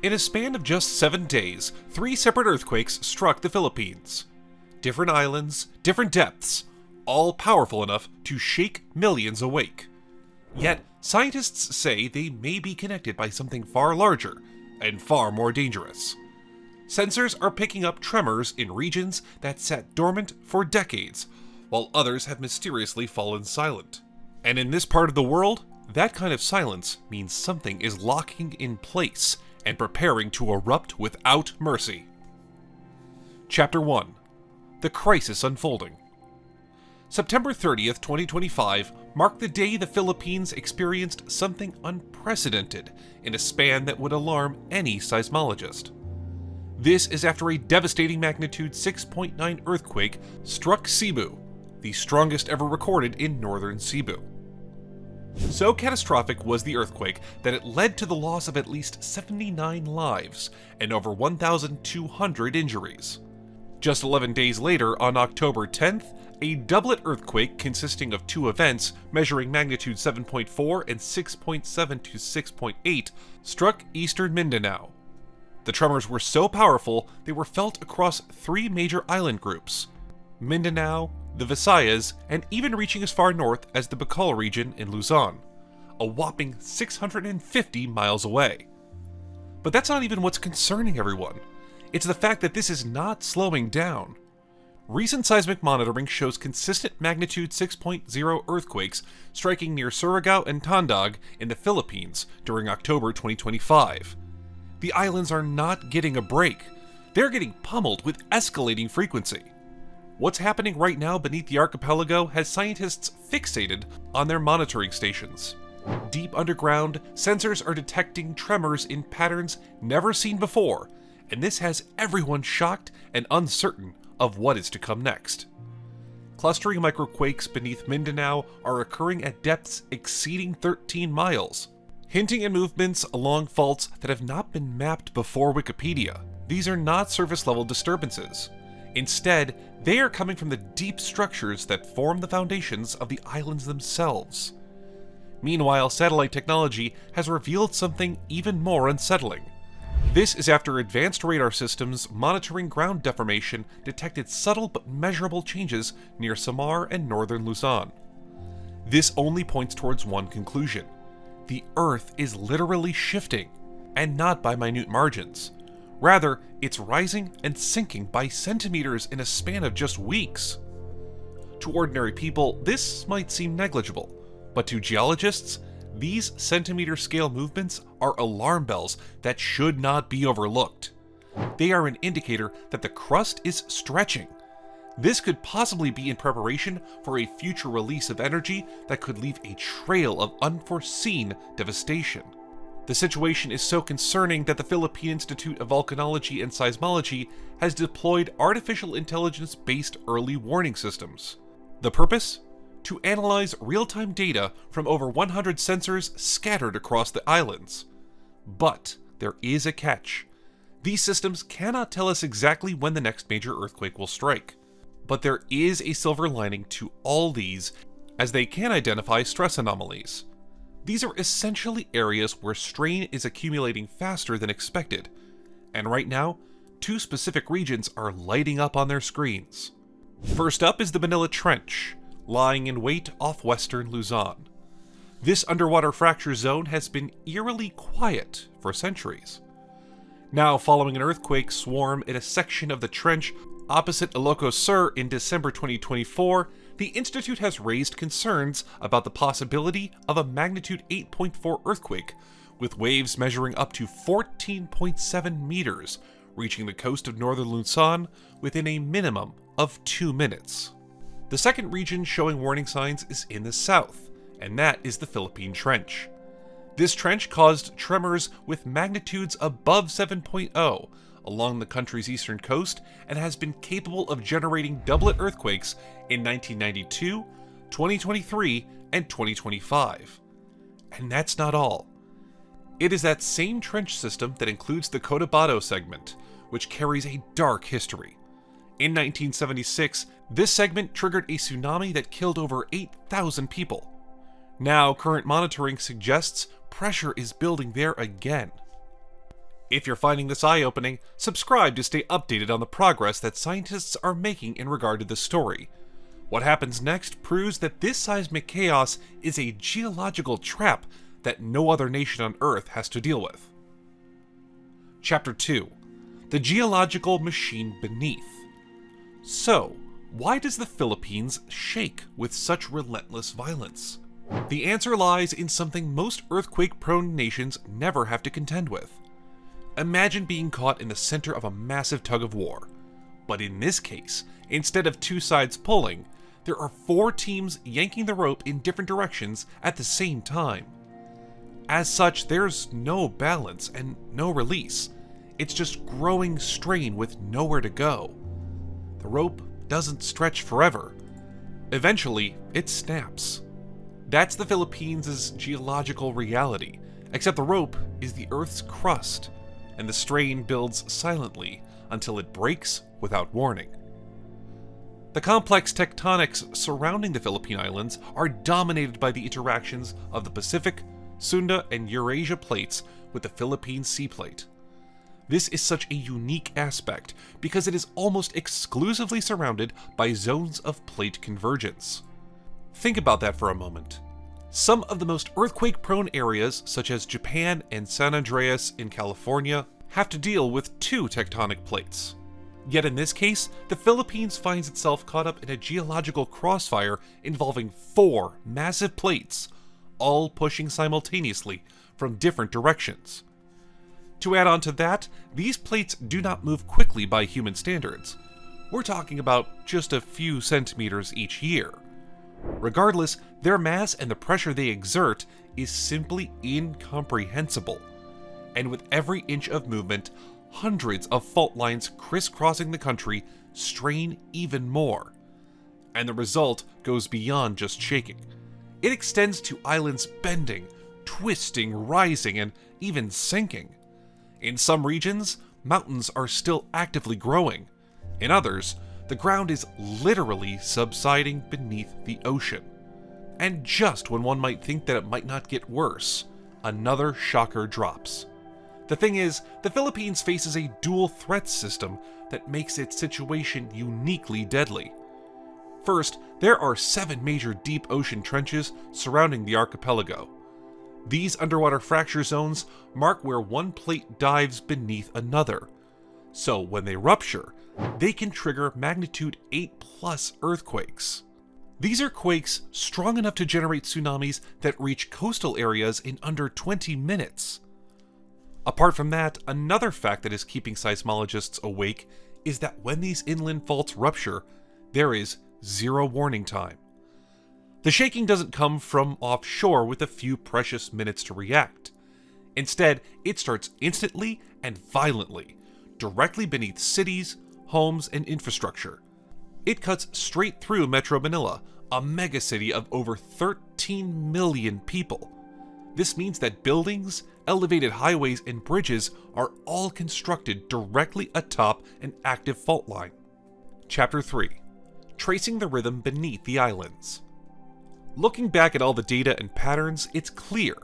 In a span of just 7 days, 3 separate earthquakes struck the Philippines. Different islands, different depths, all powerful enough to shake millions awake. Yet, scientists say they may be connected by something far larger and far more dangerous. Sensors are picking up tremors in regions that sat dormant for decades, while others have mysteriously fallen silent. And in this part of the world, that kind of silence means something is locking in place and preparing to erupt without mercy. Chapter 1. The Crisis Unfolding. September 30th, 2025 marked the day the Philippines experienced something unprecedented in a span that would alarm any seismologist. This is after a devastating magnitude 6.9 earthquake struck Cebu, the strongest ever recorded in northern Cebu. So catastrophic was the earthquake that it led to the loss of at least 79 lives and over 1,200 injuries. Just 11 days later, on October 10th, a doublet earthquake consisting of 2 events measuring magnitude 7.4 and 6.7 to 6.8 struck eastern Mindanao. The tremors were so powerful they were felt across 3 major island groups: Mindanao, the Visayas, and even reaching as far north as the Bicol region in Luzon, a whopping 650 miles away. But that's not even what's concerning everyone. It's the fact that this is not slowing down. Recent seismic monitoring shows consistent magnitude 6.0 earthquakes striking near Surigao and Tandag in the Philippines during October 2025. The islands are not getting a break. They're getting pummeled with escalating frequency. What's happening right now beneath the archipelago has scientists fixated on their monitoring stations. Deep underground, sensors are detecting tremors in patterns never seen before, and this has everyone shocked and uncertain of what is to come next. Clustering microquakes beneath Mindanao are occurring at depths exceeding 13 miles, hinting at movements along faults that have not been mapped before Wikipedia. These are not surface-level disturbances. Instead, they are coming from the deep structures that form the foundations of the islands themselves. Meanwhile, satellite technology has revealed something even more unsettling. This is after advanced radar systems monitoring ground deformation detected subtle but measurable changes near Samar and northern Luzon. This only points towards one conclusion: the Earth is literally shifting, and not by minute margins. Rather, it's rising and sinking by centimeters in a span of just weeks. To ordinary people, this might seem negligible, but to geologists, these centimeter-scale movements are alarm bells that should not be overlooked. They are an indicator that the crust is stretching. This could possibly be in preparation for a future release of energy that could leave a trail of unforeseen devastation. The situation is so concerning that the Philippine Institute of Volcanology and Seismology has deployed artificial intelligence-based early warning systems. The purpose? To analyze real-time data from over 100 sensors scattered across the islands. But there is a catch. These systems cannot tell us exactly when the next major earthquake will strike. But there is a silver lining to all these, as they can identify stress anomalies. These are essentially areas where strain is accumulating faster than expected, and right now, 2 specific regions are lighting up on their screens. First up is the Manila Trench, lying in wait off western Luzon. This underwater fracture zone has been eerily quiet for centuries. Now, following an earthquake swarm in a section of the trench opposite Ilocos Sur in December 2024, the Institute has raised concerns about the possibility of a magnitude 8.4 earthquake, with waves measuring up to 14.7 meters, reaching the coast of northern Luzon within a minimum of 2 minutes. The second region showing warning signs is in the south, and that is the Philippine Trench. This trench caused tremors with magnitudes above 7.0 along the country's eastern coast and has been capable of generating doublet earthquakes in 1992, 2023, and 2025. And that's not all. It is that same trench system that includes the Cotabato segment, which carries a dark history. In 1976, this segment triggered a tsunami that killed over 8,000 people. Now, current monitoring suggests pressure is building there again. If you're finding this eye-opening, subscribe to stay updated on the progress that scientists are making in regard to this story. What happens next proves that this seismic chaos is a geological trap that no other nation on Earth has to deal with. Chapter 2. The Geological Machine Beneath. So, why does the Philippines shake with such relentless violence? The answer lies in something most earthquake-prone nations never have to contend with. Imagine being caught in the center of a massive tug-of-war. But in this case, instead of two sides pulling, there are 4 teams yanking the rope in different directions at the same time. As such, there's no balance and no release. It's just growing strain with nowhere to go. The rope doesn't stretch forever. Eventually, it snaps. That's the Philippines' geological reality, except the rope is the Earth's crust, and the strain builds silently until it breaks without warning. The complex tectonics surrounding the Philippine Islands are dominated by the interactions of the Pacific, Sunda, and Eurasia plates with the Philippine Sea Plate. This is such a unique aspect because it is almost exclusively surrounded by zones of plate convergence. Think about that for a moment. Some of the most earthquake-prone areas, such as Japan and San Andreas in California, have to deal with 2 tectonic plates. Yet in this case, the Philippines finds itself caught up in a geological crossfire involving 4 massive plates, all pushing simultaneously from different directions. To add on to that, these plates do not move quickly by human standards. We're talking about just a few centimeters each year. Regardless, their mass and the pressure they exert is simply incomprehensible. And with every inch of movement, hundreds of fault lines crisscrossing the country strain even more. And the result goes beyond just shaking. It extends to islands bending, twisting, rising, and even sinking. In some regions, mountains are still actively growing. In others, the ground is literally subsiding beneath the ocean. And just when one might think that it might not get worse, another shocker drops. The thing is, the Philippines faces a dual threat system that makes its situation uniquely deadly. First, there are 7 major deep ocean trenches surrounding the archipelago. These underwater fracture zones mark where one plate dives beneath another. So when they rupture, they can trigger magnitude 8+ earthquakes. These are quakes strong enough to generate tsunamis that reach coastal areas in under 20 minutes. Apart from that, another fact that is keeping seismologists awake is that when these inland faults rupture, there is 0 warning time. The shaking doesn't come from offshore with a few precious minutes to react. Instead, it starts instantly and violently, directly beneath cities, homes, and infrastructure. It cuts straight through Metro Manila, a megacity of over 13 million people. This means that buildings, elevated highways, and bridges are all constructed directly atop an active fault line. Chapter 3. Tracing the rhythm beneath the islands. Looking back at all the data and patterns, it's clear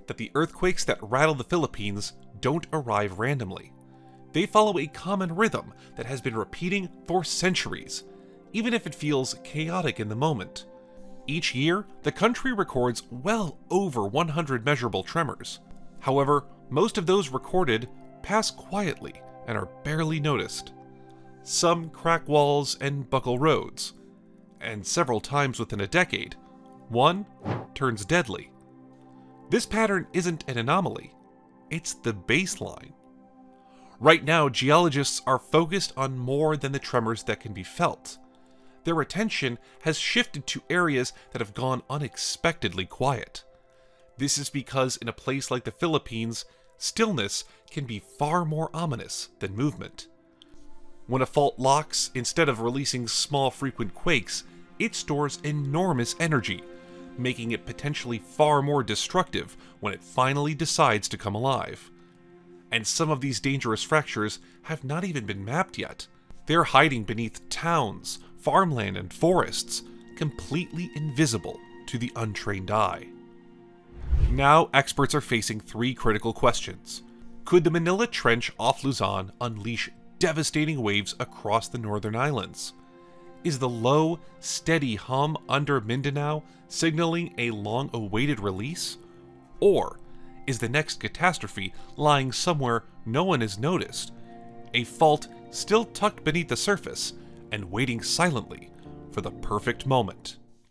that the earthquakes that rattle the Philippines don't arrive randomly. They follow a common rhythm that has been repeating for centuries, even if it feels chaotic in the moment. Each year, the country records well over 100 measurable tremors. However, most of those recorded pass quietly and are barely noticed. Some crack walls and buckle roads, and several times within a decade, one turns deadly. This pattern isn't an anomaly, it's the baseline. Right now, geologists are focused on more than the tremors that can be felt. Their attention has shifted to areas that have gone unexpectedly quiet. This is because in a place like the Philippines, stillness can be far more ominous than movement. When a fault locks, instead of releasing small frequent quakes, it stores enormous energy, making it potentially far more destructive when it finally decides to come alive. And some of these dangerous fractures have not even been mapped yet. They're hiding beneath towns, farmland, and forests, completely invisible to the untrained eye. Now, experts are facing 3 critical questions. Could the Manila Trench off Luzon unleash devastating waves across the northern islands? Is the low, steady hum under Mindanao signaling a long-awaited release? Or is the next catastrophe lying somewhere no one has noticed, a fault still tucked beneath the surface and waiting silently for the perfect moment?